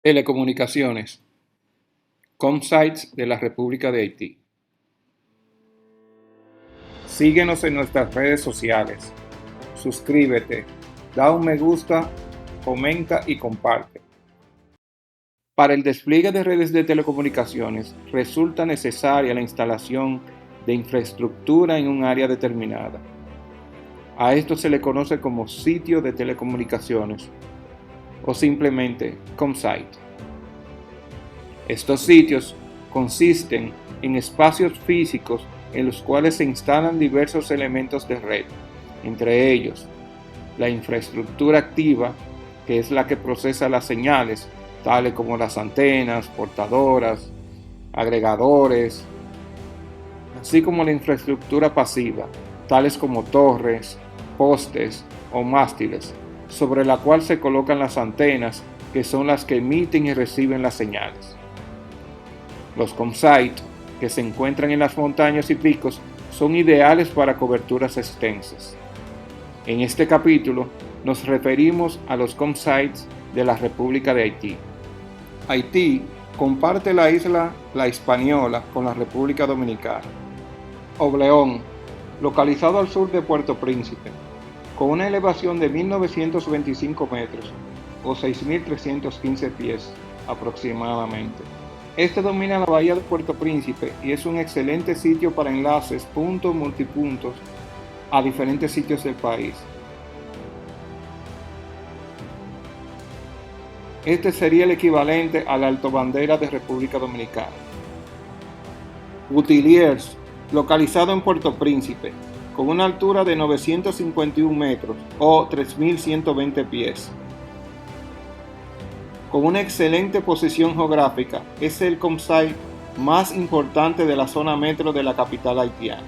Telecomunicaciones. ComSites de la República de Haití. Síguenos en nuestras redes sociales. Suscríbete, da un me gusta, comenta y comparte. Para el despliegue de redes de telecomunicaciones, resulta necesaria la instalación de infraestructura en un área determinada. A esto se le conoce como sitio de telecomunicaciones o simplemente ComSite. Estos sitios consisten en espacios físicos en los cuales se instalan diversos elementos de red, entre ellos la infraestructura activa, que es la que procesa las señales, tales como las antenas, portadoras, agregadores, así como la infraestructura pasiva, tales como torres, postes o mástiles, sobre la cual se colocan las antenas, que son las que emiten y reciben las señales. Los ComSite, que se encuentran en las montañas y picos, son ideales para coberturas extensas. En este capítulo nos referimos a los ComSites de la República de Haití. Haití comparte la isla La Hispaniola con la República Dominicana. Obleón, localizado al sur de Puerto Príncipe, con una elevación de 1.925 metros o 6.315 pies aproximadamente. Este domina la bahía de Puerto Príncipe y es un excelente sitio para enlaces puntos-multipuntos a diferentes sitios del país. Este sería el equivalente a la Altobandera de República Dominicana. Butiliers, localizado en Puerto Príncipe, con una altura de 951 metros o 3.120 pies. Con una excelente posición geográfica, es el ComSite más importante de la zona metro de la capital haitiana.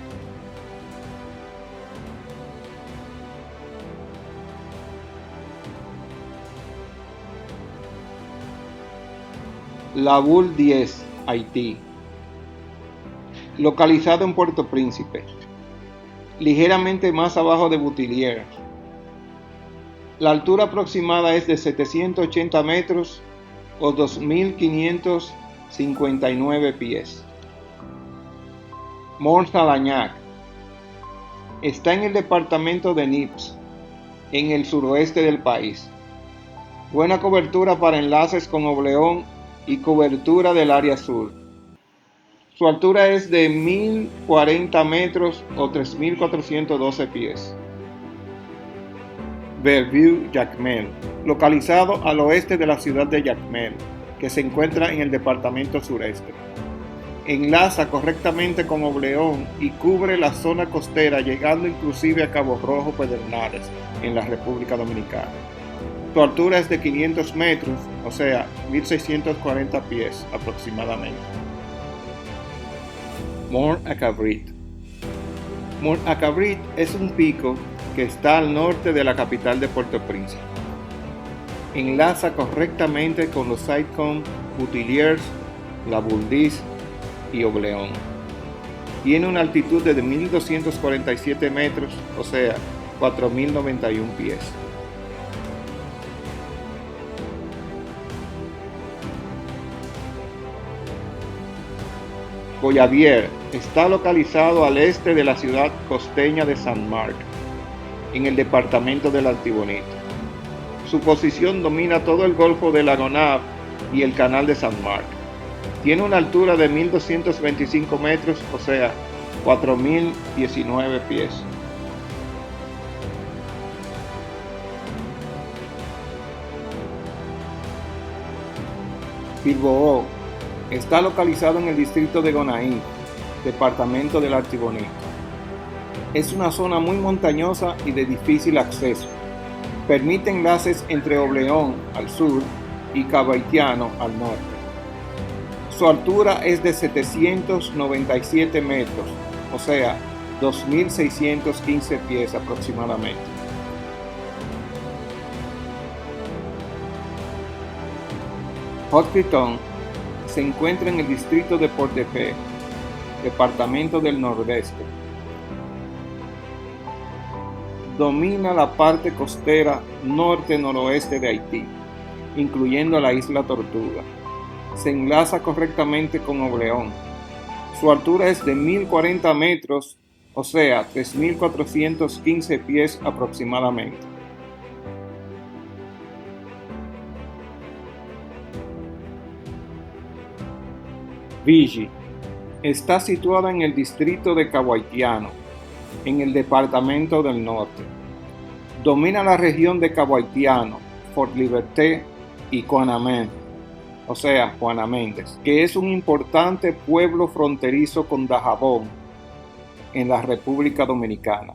La Boule 10, Haití. Localizado en Puerto Príncipe, ligeramente más abajo de Butiliers. La altura aproximada es de 780 metros o 2.559 pies. Mont-Salagnac está en el departamento de Nippes, en el suroeste del país. Buena cobertura para enlaces con Obleón y cobertura del área sur. Su altura es de 1.040 metros o 3.412 pies. Bellevue-Jacmel, localizado al oeste de la ciudad de Jacmel, que se encuentra en el departamento sureste. Enlaza correctamente con Obleón y cubre la zona costera, llegando inclusive a Cabo Rojo Pedernales, en la República Dominicana. Su altura es de 500 metros, o sea, 1.640 pies aproximadamente. Mont-Acabrit. Mont-Acabrit es un pico que está al norte de la capital de Puerto Príncipe. Enlaza correctamente con los Sitecom Butiliers, La Boule 10 y Obleón. Tiene una altitud de 1.247 metros, o sea, 4.091 pies. Boyavier está localizado al este de la ciudad costeña de Saint-Marc, en el departamento del Artibonite. Su posición domina todo el Golfo de la Gonâve y el Canal de Saint-Marc. Tiene una altura de 1.225 metros, o sea, 4.019 pies. Bilboó está localizado en el distrito de Gonaïves, departamento del Artibonite. Es una zona muy montañosa y de difícil acceso. Permite enlaces entre Obleón al sur y Cabo Haitiano al norte. Su altura es de 797 metros, o sea, 2.615 pies aproximadamente. Haut-Piton se encuentra en el distrito de Port-de-Paix, departamento del Nordeste. Domina la parte costera norte-noroeste de Haití. incluyendo la isla Tortuga. Se enlaza correctamente con Obleón. Su altura es de 1040 metros, o sea, 3415 pies aproximadamente. Vigi está situada en el distrito de Cabo Haitiano, en el departamento del Norte. Domina la región de Cabo Haitiano, Fort Liberté y Cuanamén, o sea, Juana Méndez, que es un importante pueblo fronterizo con Dajabón, en la República Dominicana.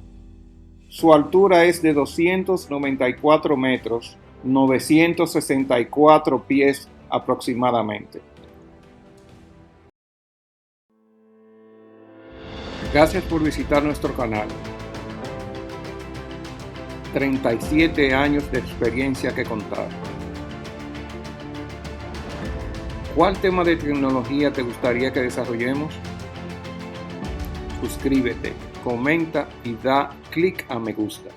Su altura es de 294 metros, 964 pies aproximadamente. Gracias por visitar nuestro canal. 37 años de experiencia que contar. ¿Cuál tema de tecnología te gustaría que desarrollemos? Suscríbete, comenta y da clic a me gusta.